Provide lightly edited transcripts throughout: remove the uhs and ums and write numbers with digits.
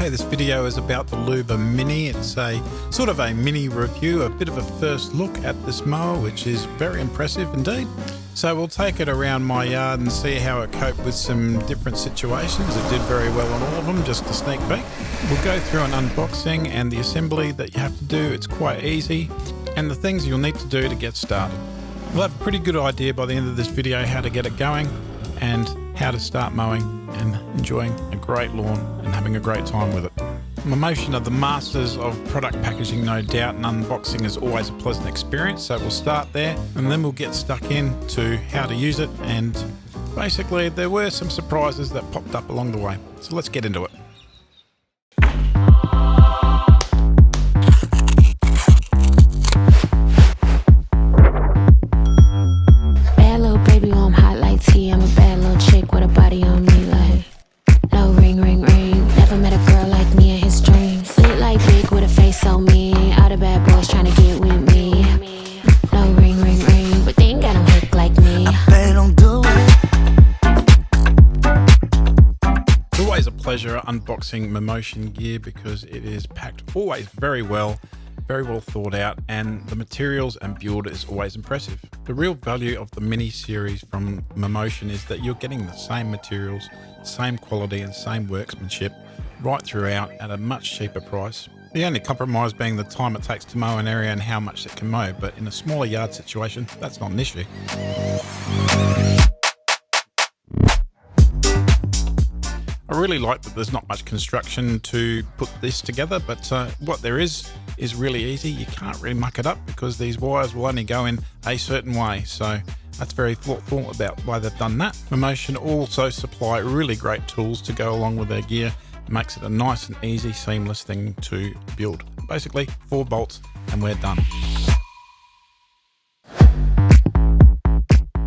Hey, this video is about the Luba Mini. It's a sort of a mini review, a bit of a first look at this mower, which is very impressive indeed. So we'll take it around my yard and see how it coped with some different situations. It did very well on all of them, just a sneak peek. We'll go through an unboxing and the assembly that you have to do. It's quite easy, and the things you'll need to do to get started. We'll have a pretty good idea by the end of this video how to get it going and how to start mowing and enjoying a great lawn and having a great time with it. Mammotion are the masters of product packaging, no doubt, and unboxing is always a pleasant experience. So we'll start there and then we'll get stuck into how to use it, and basically there were some surprises that popped up along the way. So let's get into it. Bad little baby, I'm hot like tea. I'm a bad little chick with a body on me like no ring, ring, ring. Never met a girl like me in his dreams. Fit like big with a face so mean. All the bad boys trying to get with me. No ring, ring, ring, but they ain't got no hook like me. I bet don't do it. It's always a pleasure unboxing Mammotion gear because it is packed always very well thought out, and the materials and build is always impressive. The real value of the mini series from Mammotion is that you're getting the same materials, same quality and same workmanship right throughout at a much cheaper price. The only compromise being the time it takes to mow an area and how much it can mow, but in a smaller yard situation, that's not an issue. I really like that there's not much construction to put this together, but what there is really easy. You can't really muck it up because these wires will only go in a certain way, so that's very thoughtful about why they've done that. Mammotion also supply really great tools to go along with their gear. It makes it a nice and easy, seamless thing to build. Basically 4 bolts and we're done.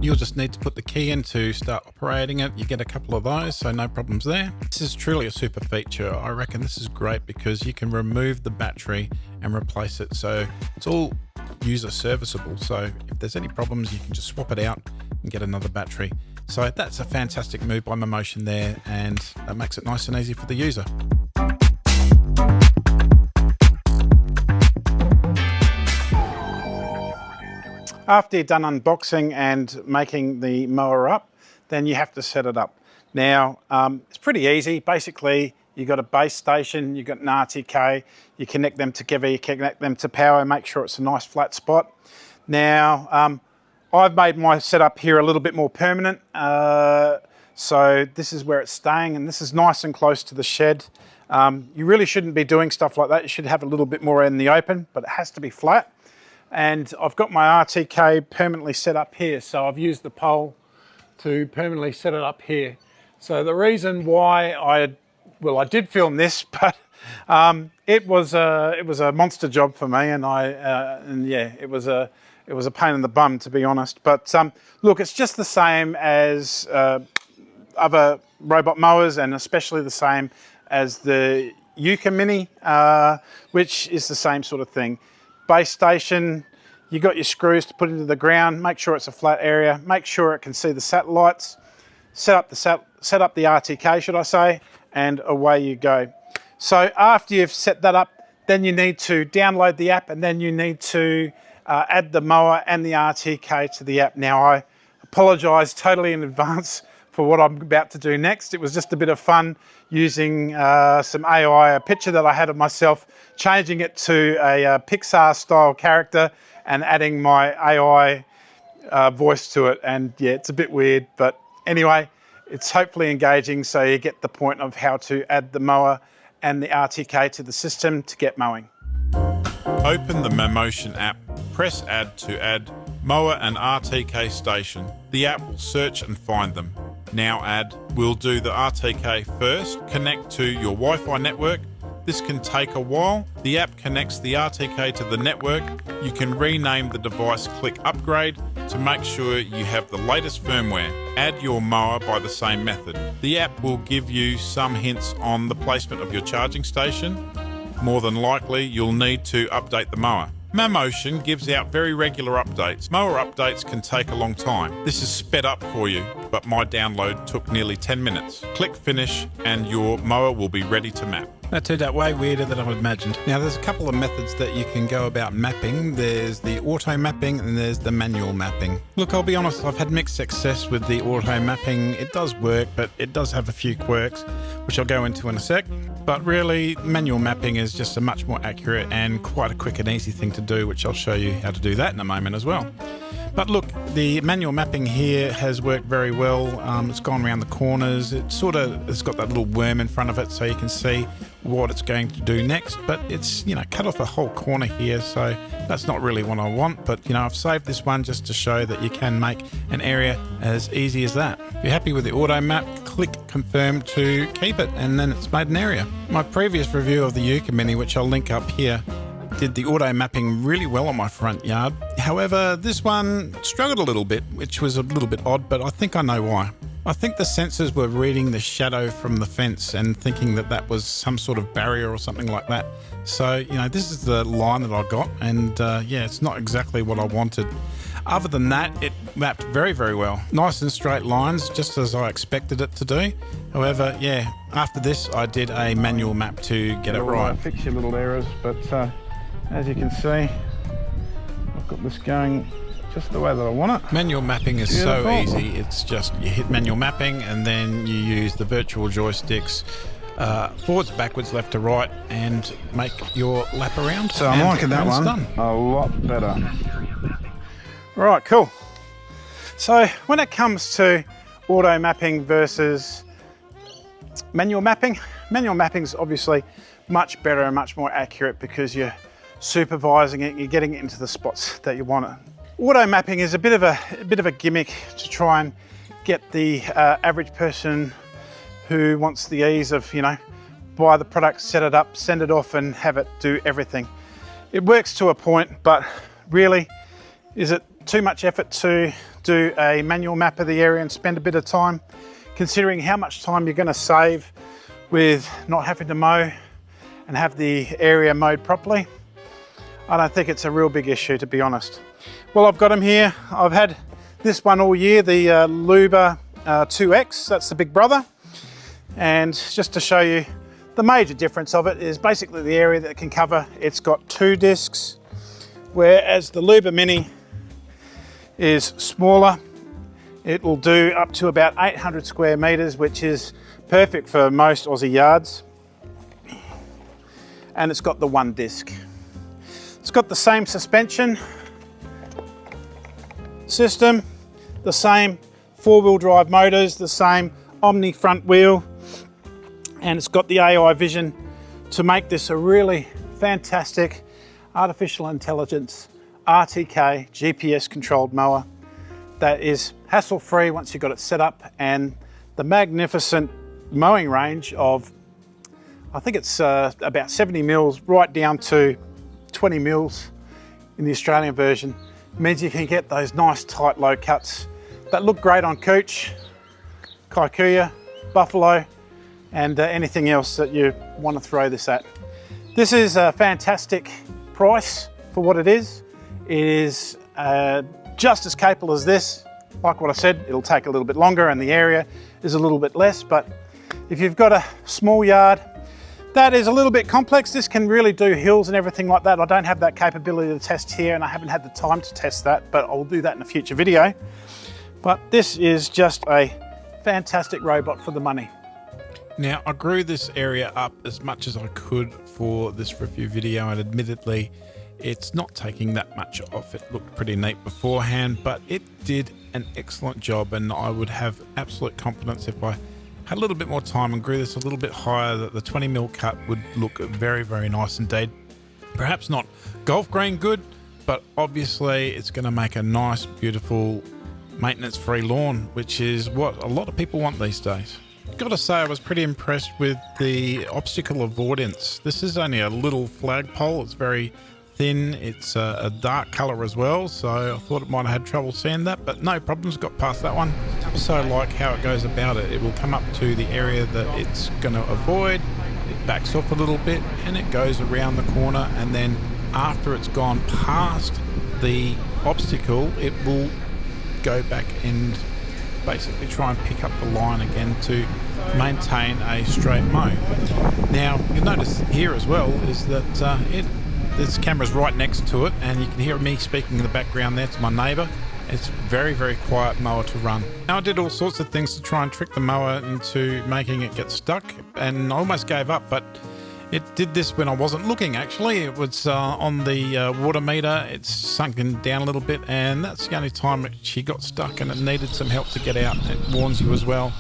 You'll just need to put the key in to start operating it. You get a couple of those, so no problems there. This is truly a super feature. I reckon this is great because you can remove the battery and replace it. So it's all user serviceable. So if there's any problems, you can just swap it out and get another battery. So that's a fantastic move by Mammotion there, and that makes it nice and easy for the user. After you're done unboxing and making the mower up, then you have to set it up. Now, it's pretty easy. Basically, you've got a base station, you've got an RTK, you connect them together, you connect them to power, make sure it's a nice flat spot. Now, I've made my setup here a little bit more permanent. So this is where it's staying, and this is nice and close to the shed. You really shouldn't be doing stuff like that. You should have a little bit more in the open, but it has to be flat. And I've got my RTK permanently set up here, so I've used the pole to permanently set it up here. So the reason why I did film this, but it was a monster job for me, and yeah, it was a pain in the bum, to be honest. But look, it's just the same as other robot mowers, and especially the same as the Yuka Mini, which is the same sort of thing. Base station, you got your screws to put into the ground, make sure it's a flat area, make sure it can see the satellites, set up the RTK, should I say, and away you go. So after you've set that up, then you need to download the app, and then you need to add the mower and the RTK to the app. Now, I apologize totally in advance for what I'm about to do next. It was just a bit of fun using some AI, a picture that I had of myself, changing it to a Pixar style character and adding my AI voice to it. And yeah, it's a bit weird, but anyway, it's hopefully engaging, so you get the point of how to add the mower and the RTK to the system to get mowing. Open the Mammotion app, press add to add mower and RTK station. The app will search and find them. Now add. We'll do the RTK first. Connect to your Wi-Fi network. This can take a while. The app connects the RTK to the network. You can rename the device, click upgrade to make sure you have the latest firmware. Add your mower by the same method. The app will give you some hints on the placement of your charging station. More than likely, you'll need to update the mower. Mammotion gives out very regular updates. Mower updates can take a long time. This is sped up for you, but my download took nearly 10 minutes. Click finish and your mower will be ready to map. That turned out way weirder than I imagined. Now, there's a couple of methods that you can go about mapping. There's the auto mapping and there's the manual mapping. Look, I'll be honest, I've had mixed success with the auto mapping. It does work, but it does have a few quirks, which I'll go into in a sec. But really, manual mapping is just a much more accurate and quite a quick and easy thing to do, which I'll show you how to do that in a moment as well. But look, the manual mapping here has worked very well. It's gone around the corners. It's got that little worm in front of it so you can see what it's going to do next. But it's, cut off a whole corner here, so that's not really what I want. But, I've saved this one just to show that you can make an area as easy as that. If you're happy with the auto map, click confirm to keep it, and then it's made an area. My previous review of the Yuka Mini, which I'll link up here, did the auto mapping really well on my front yard. However, this one struggled a little bit, which was a little bit odd, but I think I know why. I think the sensors were reading the shadow from the fence and thinking that that was some sort of barrier or something like that. So, this is the line that I got, and it's not exactly what I wanted. Other than that, it mapped very, very well. Nice and straight lines, just as I expected it to do. However, after this, I did a manual map to get it right. Fix your little errors, but as you can see, I've got this going just the way that I want it. Manual mapping is so easy. It's just you hit manual mapping and then you use the virtual joysticks forwards, backwards, left to right, and make your lap around. So I'm liking that one a lot better. Right, cool. So when it comes to auto mapping versus manual mapping is obviously much better and much more accurate because you're supervising it, you're getting it into the spots that you want it. Auto mapping is a bit of a gimmick to try and get the average person who wants the ease of, buy the product, set it up, send it off and have it do everything. It works to a point, but really, is it too much effort to do a manual map of the area and spend a bit of time, considering how much time you're going to save with not having to mow and have the area mowed properly? I don't think it's a real big issue, to be honest. Well, I've got them here. I've had this one all year, the Luba 2X, that's the big brother. And just to show you the major difference of it is basically the area that it can cover. It's got 2 discs, whereas the Luba Mini is smaller. It will do up to about 800 square meters, which is perfect for most Aussie yards. And it's got the 1 disc. It's got the same suspension system, the same 4-wheel drive motors, the same Omni front wheel, and it's got the AI vision to make this a really fantastic artificial intelligence RTK GPS controlled mower that is hassle-free once you've got it set up, and the magnificent mowing range of, I think it's about 70 mils right down to 20 mils in the Australian version, means you can get those nice tight low cuts that look great on cooch, kikuyu, buffalo, and anything else that you want to throw this at. This is a fantastic price for what it is. It is just as capable as this. Like what I said, it'll take a little bit longer and the area is a little bit less, but if you've got a small yard that is a little bit complex, this can really do hills and everything like that. I don't have that capability to test here and I haven't had the time to test that, but I'll do that in a future video. But this is just a fantastic robot for the money. Now, I grew this area up as much as I could for this review video, and admittedly, it's not taking that much off. It looked pretty neat beforehand, but it did an excellent job, and I would have absolute confidence if I had a little bit more time and grew this a little bit higher that the 20mm cut would look very, very nice indeed. Perhaps not golf green good, but obviously it's going to make a nice, beautiful, maintenance-free lawn, which is what a lot of people want these days. Got to say, I was pretty impressed with the obstacle avoidance. This is only a little flagpole. It's very thin. It's a dark color as well, so I thought it might have had trouble seeing that, but no problems, got past that one. Also like how it goes about it. It will come up to the area that it's going to avoid, it backs off a little bit, and it goes around the corner and then after it's gone past the obstacle, it will go back and basically try and pick up the line again to maintain a straight mow. Now you'll notice here as well is that this camera's right next to it, and you can hear me speaking in the background there to my neighbour. It's very, very quiet mower to run. Now I did all sorts of things to try and trick the mower into making it get stuck, and I almost gave up, but it did this when I wasn't looking actually. It was on the water meter. It's sunken down a little bit, and that's the only time she got stuck, and it needed some help to get out. It warns you as well.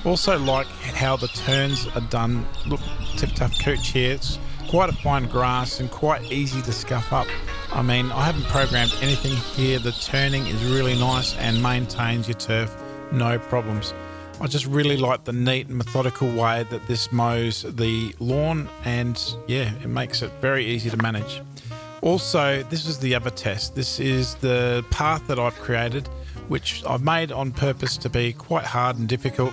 Also like how the turns are done. Look, Tip Tough Cooch here. It's quite a fine grass and quite easy to scuff up. I mean, I haven't programmed anything here. The turning is really nice and maintains your turf, no problems. I just really like the neat and methodical way that this mows the lawn, and yeah, it makes it very easy to manage. Also, this is the other test. This is the path that I've created, which I've made on purpose to be quite hard and difficult.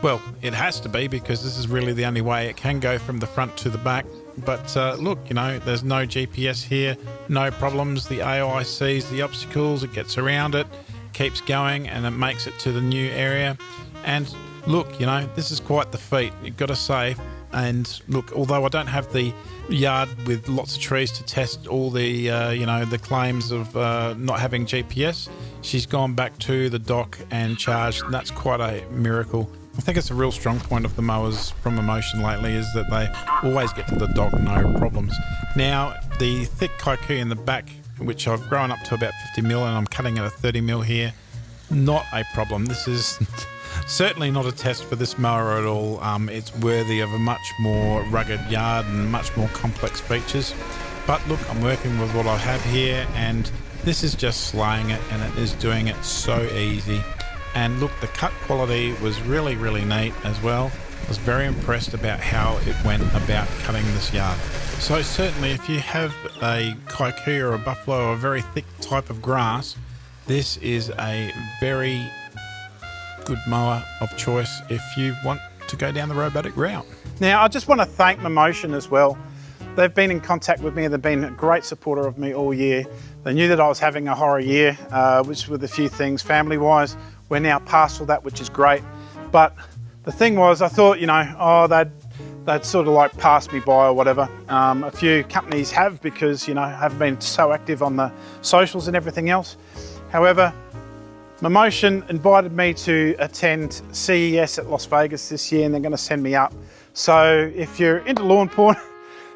Well, it has to be, because this is really the only way it can go from the front to the back. But look, you know, there's no GPS here, no problems. The AI sees the obstacles, it gets around it, keeps going, and it makes it to the new area. And look, you know, this is quite the feat, you've got to say. And look, although I don't have the yard with lots of trees to test all the, you know, the claims of not having GPS, she's gone back to the dock and charged, and that's quite a miracle. I think it's a real strong point of the mowers from Mammotion lately, is that they always get to the dock, no problems. Now, the thick kaikui in the back, which I've grown up to about 50 mil, and I'm cutting at a 30 mil here, not a problem. This is certainly not a test for this mower at all. It's worthy of a much more rugged yard and much more complex features. But look, I'm working with what I have here, and this is just slaying it, and it is doing it so easy. And look, the cut quality was really, really neat as well. I was very impressed about how it went about cutting this yard. So certainly if you have a kaikui or a buffalo or a very thick type of grass, this is a very good mower of choice if you want to go down the robotic route. Now, I just want to thank Mammotion as well. They've been in contact with me. They've been a great supporter of me all year. They knew that I was having a horror year, which with a few things family-wise. We're now past all that, which is great. But the thing was, I thought, you know, oh, they'd sort of like pass me by or whatever. A few companies have, because, you know, haven't been so active on the socials and everything else. However, Mammotion invited me to attend CES at Las Vegas this year, and they're going to send me up. So if you're into lawn porn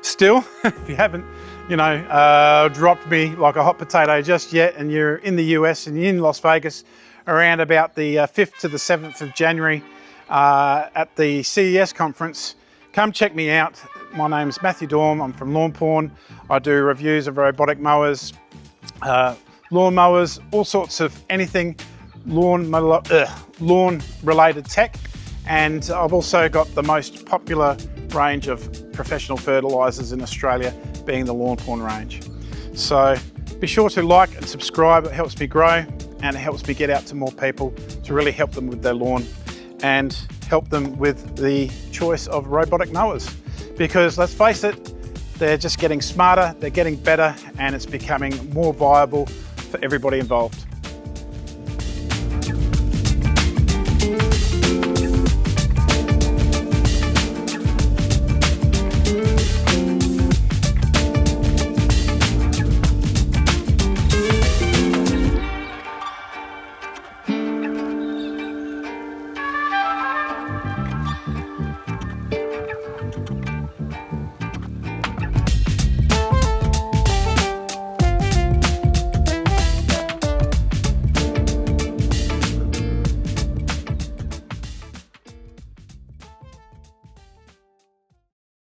still, if you haven't, you know, dropped me like a hot potato just yet, and you're in the US and you're in Las Vegas around about the 5th to the 7th of January at the CES conference, come check me out. My name's Matthew Dorm. I'm from Lawnporn. I do reviews of robotic mowers, lawn mowers, all sorts of anything lawn related tech. And I've also got the most popular range of professional fertilizers in Australia, being the Lawnporn range. So be sure to like and subscribe. It helps me grow, and it helps me get out to more people to really help them with their lawn and help them with the choice of robotic mowers. Because let's face it, they're just getting smarter, they're getting better, and it's becoming more viable for everybody involved.